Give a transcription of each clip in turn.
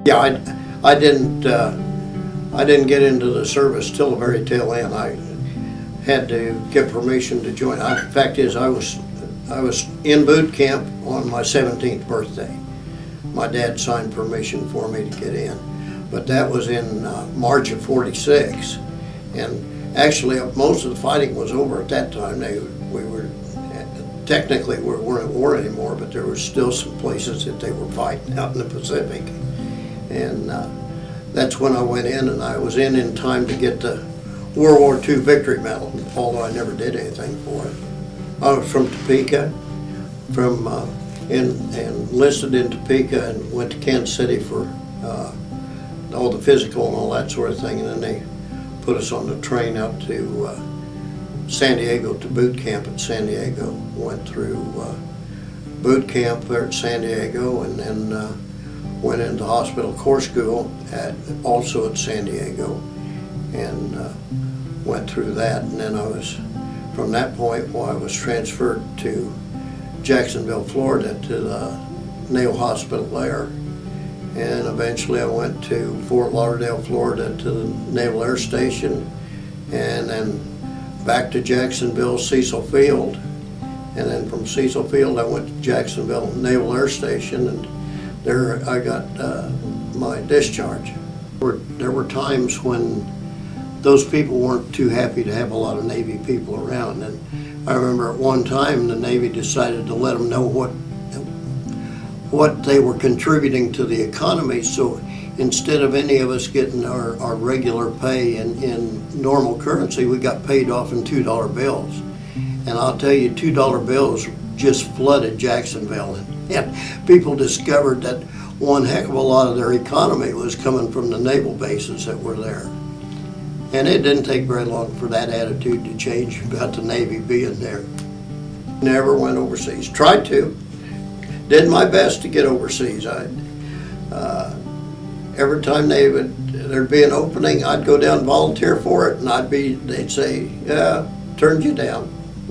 Yeah, I didn't get into the service till the very tail end. I had to get permission to join. The fact is, I was in boot camp on my 17th birthday. My dad signed permission for me to get in, but that was in March of '46, and actually most of the fighting was over at that time. We were technically we weren't at war anymore, but there were still some places that they were fighting out in the Pacific, and that's when I went in, and I was in time to get the World War II Victory Medal, although I never did anything for it. I was from Topeka, enlisted in Topeka and went to Kansas City for all the physical and all that sort of thing, and then they put us on the train out to San Diego to boot camp at San Diego. Went through boot camp there at San Diego, and then went into hospital corps school also at San Diego, and went through that, and then from that point, I was transferred to Jacksonville, Florida, to the Naval Hospital there, and eventually I went to Fort Lauderdale, Florida, to the Naval Air Station, and then back to Jacksonville, Cecil Field, and then from Cecil Field I went to Jacksonville Naval Air Station, and there I got my discharge. There were times when those people weren't too happy to have a lot of Navy people around, and I remember at one time the Navy decided to let them know what they were contributing to the economy, so instead of any of us getting our regular pay in normal currency, we got paid off in $2 bills. And I'll tell you, $2 bills just flooded Jacksonville, and people discovered that one heck of a lot of their economy was coming from the naval bases that were there. And it didn't take very long for that attitude to change about the Navy being there. Never went overseas. Tried to. Did my best to get overseas. Every time there'd be an opening, I'd go down and volunteer for it, and they'd say, yeah, turned you down.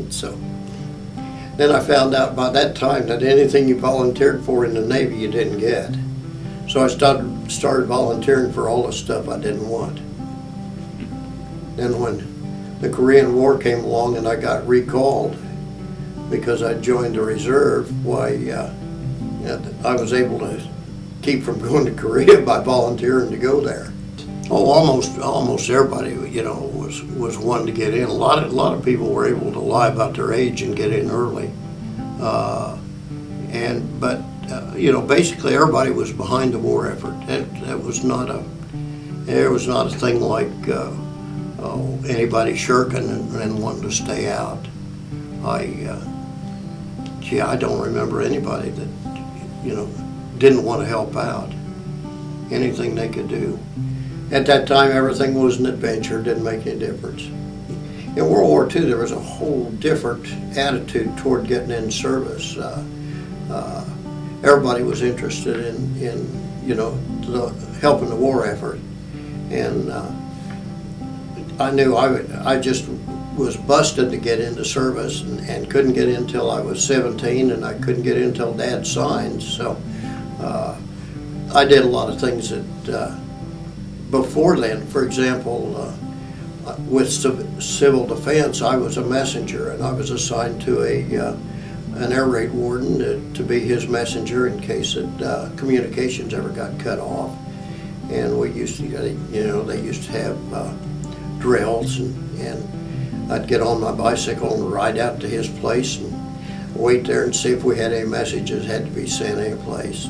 So then I found out by that time that anything you volunteered for in the Navy you didn't get. So I started volunteering for all the stuff I didn't want. Then when the Korean War came along and I got recalled because I joined the reserve, I was able to keep from going to Korea by volunteering to go there. Oh, almost everybody, was wanting to get in. A lot of people were able to lie about their age and get in early, basically everybody was behind the war effort. There was not a thing like anybody shirking and wanting to stay out. I don't remember anybody that didn't want to help out. Anything they could do. At that time, everything was an adventure, didn't make any difference. In World War II, there was a whole different attitude toward getting in service. Everybody was interested in helping the war effort. And I knew I just was busted to get into service and couldn't get in until I was 17, and I couldn't get in until Dad signed. So I did a lot of things that before then. For example, with civil defense, I was a messenger, and I was assigned to an air raid warden to be his messenger in case that communications ever got cut off. And we used to, they used to have drills, and I'd get on my bicycle and ride out to his place and wait there and see if we had any messages had to be sent any place.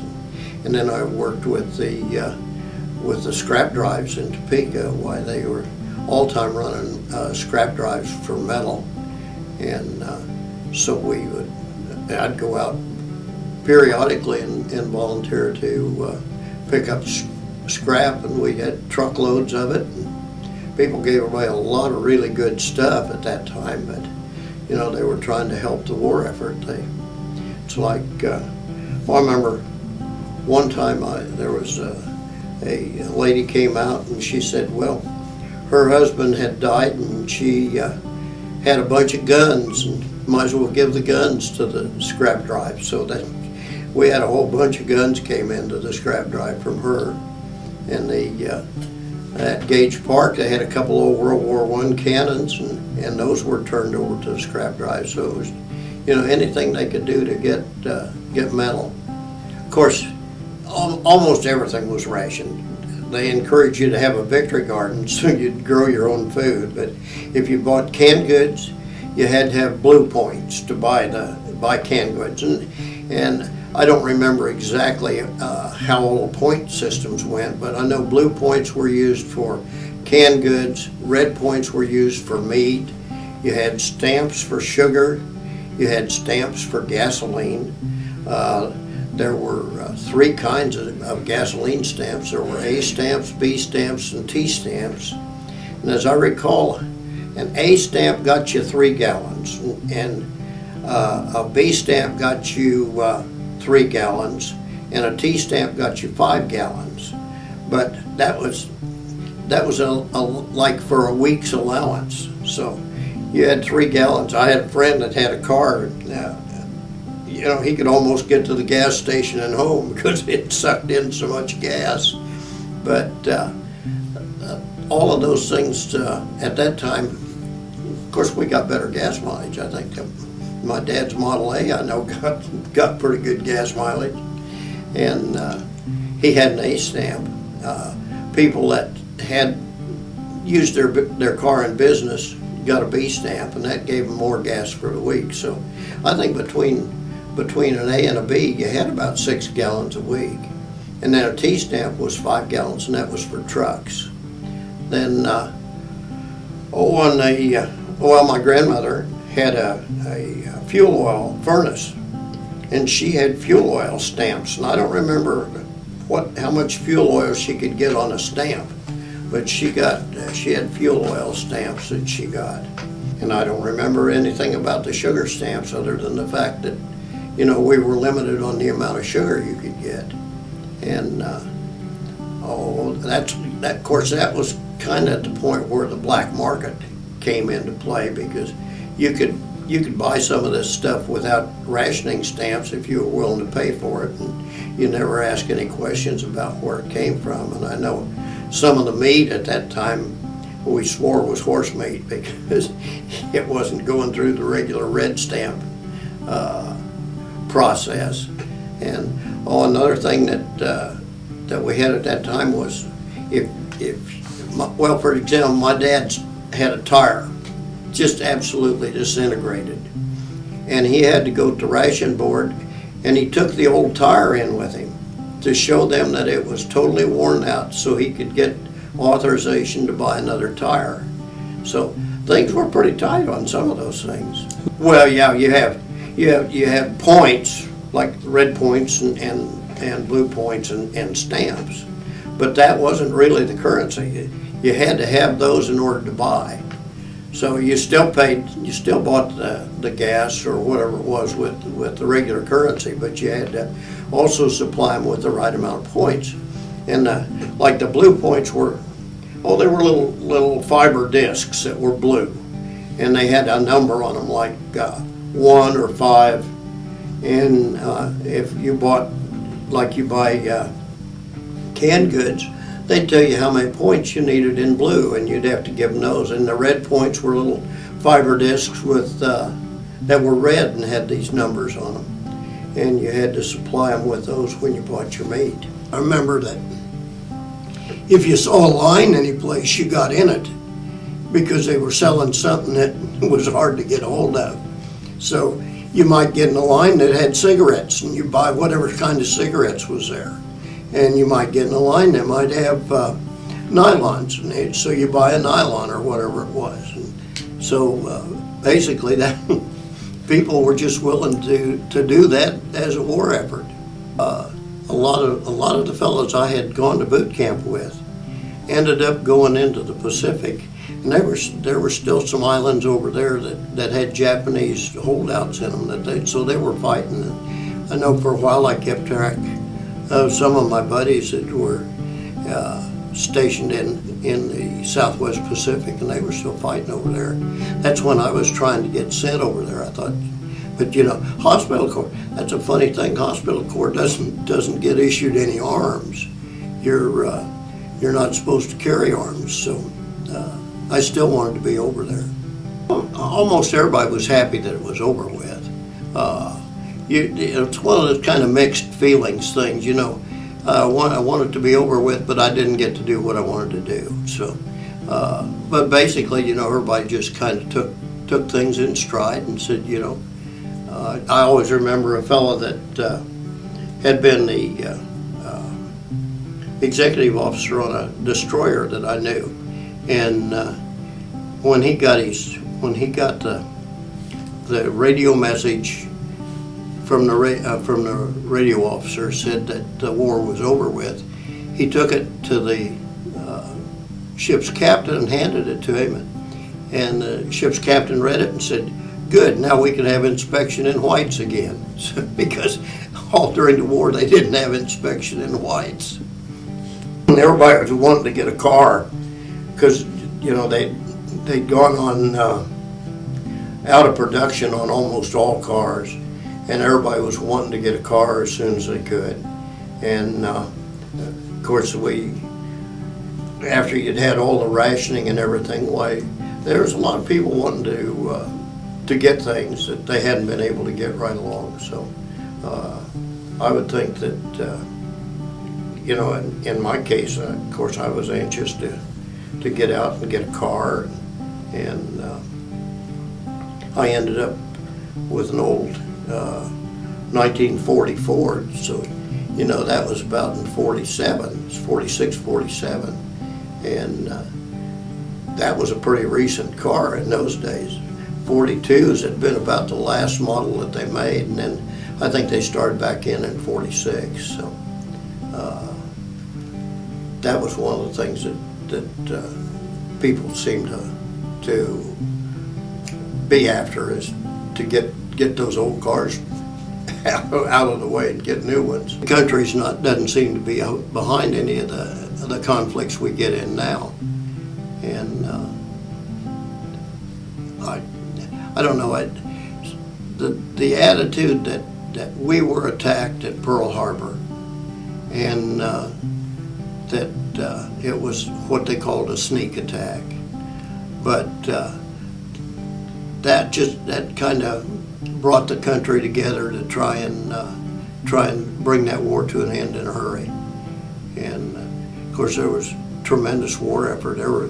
And then I worked with the scrap drives in Topeka, while they were all-time running scrap drives for metal, and so I'd go out periodically and volunteer to pick up scrap, and we had truckloads of it. And people gave away a lot of really good stuff at that time, but they were trying to help the war effort. It's like, I remember one time there was a lady came out and she said, well, her husband had died and she had a bunch of guns and might as well give the guns to the scrap drive. So that we had a whole bunch of guns came into the scrap drive from her. And at Gage Park, they had a couple of World War I cannons, and those were turned over to the scrap drive. So it was, anything they could do to get metal. Of course, almost everything was rationed. They encouraged you to have a victory garden so you'd grow your own food. But if you bought canned goods, you had to have blue points to buy canned goods. And I don't remember exactly how all the point systems went, but I know blue points were used for canned goods, red points were used for meat, you had stamps for sugar, you had stamps for gasoline. There were 3 kinds of gasoline stamps. There were A stamps, B stamps, and T stamps. And as I recall, an A stamp got you 3 gallons, and a B stamp got you 3 gallons, and a T stamp got you 5 gallons. But that was like for a week's allowance. So you had 3 gallons. I had a friend that had a car. He could almost get to the gas station and home because it sucked in so much gas. But all of those things at that time, of course, we got better gas mileage. I think my dad's Model A, I know, got pretty good gas mileage, and he had an A stamp. People that had used their car in business got a B stamp, and that gave them more gas for the week. So I think between an A and a B, you had about 6 gallons a week. And then a T stamp was 5 gallons, and that was for trucks. Then, my grandmother had a fuel oil furnace, and she had fuel oil stamps. And I don't remember how much fuel oil she could get on a stamp, but she had fuel oil stamps that she got. And I don't remember anything about the sugar stamps other than the fact that we were limited on the amount of sugar you could get. And of course that was kind of at the point where the black market came into play, because you could buy some of this stuff without rationing stamps if you were willing to pay for it, and you never ask any questions about where it came from. And I know some of the meat at that time we swore was horse meat because it wasn't going through the regular red stamp process. And another thing that we had at that time was for example, my dad had a tire just absolutely disintegrated, and he had to go to ration board, and he took the old tire in with him to show them that it was totally worn out so he could get authorization to buy another tire. So things were pretty tight on some of those things. Well, yeah, you have points, like red points and blue points and stamps, but that wasn't really the currency. You had to have those in order to buy. So you still bought the gas or whatever it was with the regular currency, but you had to also supply them with the right amount of points. And like the blue points were, they were little fiber discs that were blue, and they had a number on them, like 1 or 5. And if you buy canned goods, they'd tell you how many points you needed in blue, and you'd have to give them those. And the red points were little fiber discs that were red and had these numbers on them, and you had to supply them with those when you bought your meat. I remember that if you saw a line any place, you got in it because they were selling something that was hard to get a hold of. So you might get in a line that had cigarettes, and you buy whatever kind of cigarettes was there. And you might get in a line that might have nylons in it, so you buy a nylon or whatever it was. And so basically, that people were just willing to do that as a war effort. A lot of the fellows I had gone to boot camp with ended up going into the Pacific, and there were still some islands over there that had Japanese holdouts in them so they were fighting. And I know for a while I kept track of some of my buddies that were stationed in the Southwest Pacific, and they were still fighting over there. That's when I was trying to get sent over there. I thought, but hospital corps, that's a funny thing. Hospital corps doesn't get issued any arms. You're you're not supposed to carry arms. So I still wanted to be over there. Almost everybody was happy that it was over with. It's one of those kind of mixed feelings things, you know. I want it to be over with, but I didn't get to do what I wanted to do. So, but basically, you know, everybody just kind of took things in stride and said, you know, I always remember a fellow that had been the executive officer on a destroyer that I knew, and when he got the radio message from the radio officer said that the war was over with, he took it to the ship's captain and handed it to him, and the ship's captain read it and said, "Good, now we can have inspection in whites again." Because all during the war they didn't have inspection in whites. And everybody was wanting to get a car because, you know, they'd gone on out of production on almost all cars, and everybody was wanting to get a car as soon as they could. And of course, after you'd had all the rationing and everything, why there was a lot of people wanting to get things that they hadn't been able to get right along. So I would think that you know, in my case, of course, I was anxious to get out and get a car, and I ended up with an old 1940 Ford. So, you know, that was about in 47, it's 46, 47, and that was a pretty recent car in those days. 42s had been about the last model that they made, and then I think they started back in 46. So that was one of the things that people seem to be after, is to get those old cars out of the way and get new ones. The country's doesn't seem to be behind any of the conflicts we get in now, and I don't know. The attitude that we were attacked at Pearl Harbor, and that it was what they called a sneak attack, but that kind of brought the country together to try and bring that war to an end in a hurry. And of course, there was tremendous war effort. There were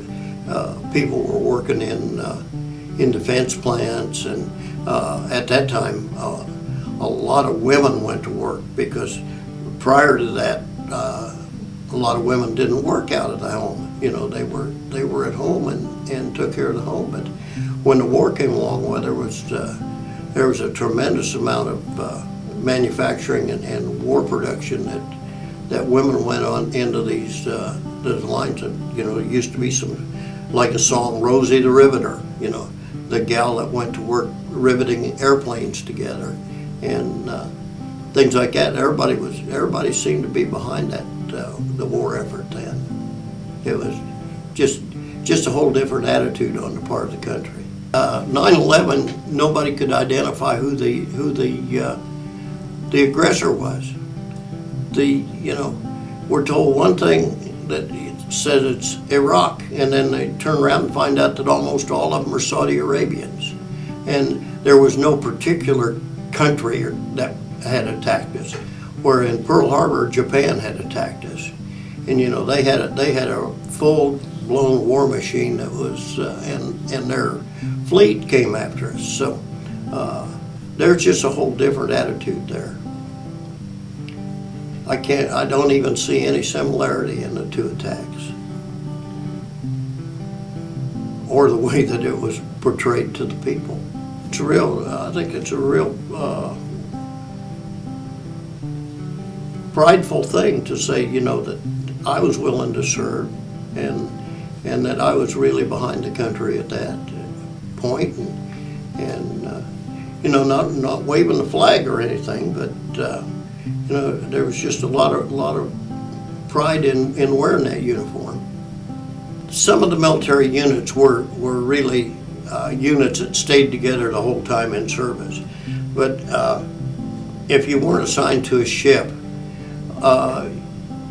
people were working in defense plants, and at that time, a lot of women went to work, because prior to that, a lot of women didn't work out of the home. You know, they were at home and took care of the home. But when the war came along, well, there was a tremendous amount of manufacturing and war production that women went on into these lines. And, you know, it used to be like a song, Rosie the Riveter, you know, the gal that went to work riveting airplanes together, and things like that. Everybody seemed to be behind that, the war effort then. It was just a whole different attitude on the part of the country. 9/11, nobody could identify who the aggressor was. You know, we're told one thing that says it's Iraq, and then they turn around and find out that almost all of them are Saudi Arabians, and there was no particular country that had attacked us. Where in Pearl Harbor, Japan had attacked us, and you know they had a full-blown war machine that was, and their fleet came after us. So there's just a whole different attitude there. I don't even see any similarity in the two attacks, or the way that it was portrayed to the people. I think it's a real prideful thing to say, you know, that I was willing to serve, and that I was really behind the country at that point, and you know, not waving the flag or anything, but you know, there was just a lot of pride in wearing that uniform. Some of the military units were really units that stayed together the whole time in service, but if you weren't assigned to a ship,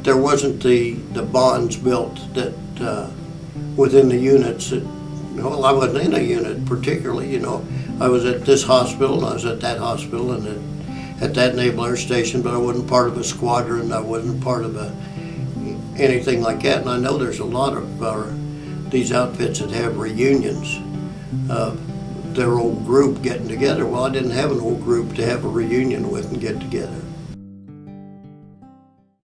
there wasn't the bonds built that within the units that, well, I wasn't in a unit particularly, I was at this hospital and I was at that hospital and at that Naval Air Station, but I wasn't part of a squadron, I wasn't part of anything like that. And I know there's a lot of these outfits that have reunions of their old group getting together. Well, I didn't have an old group to have a reunion with and get together.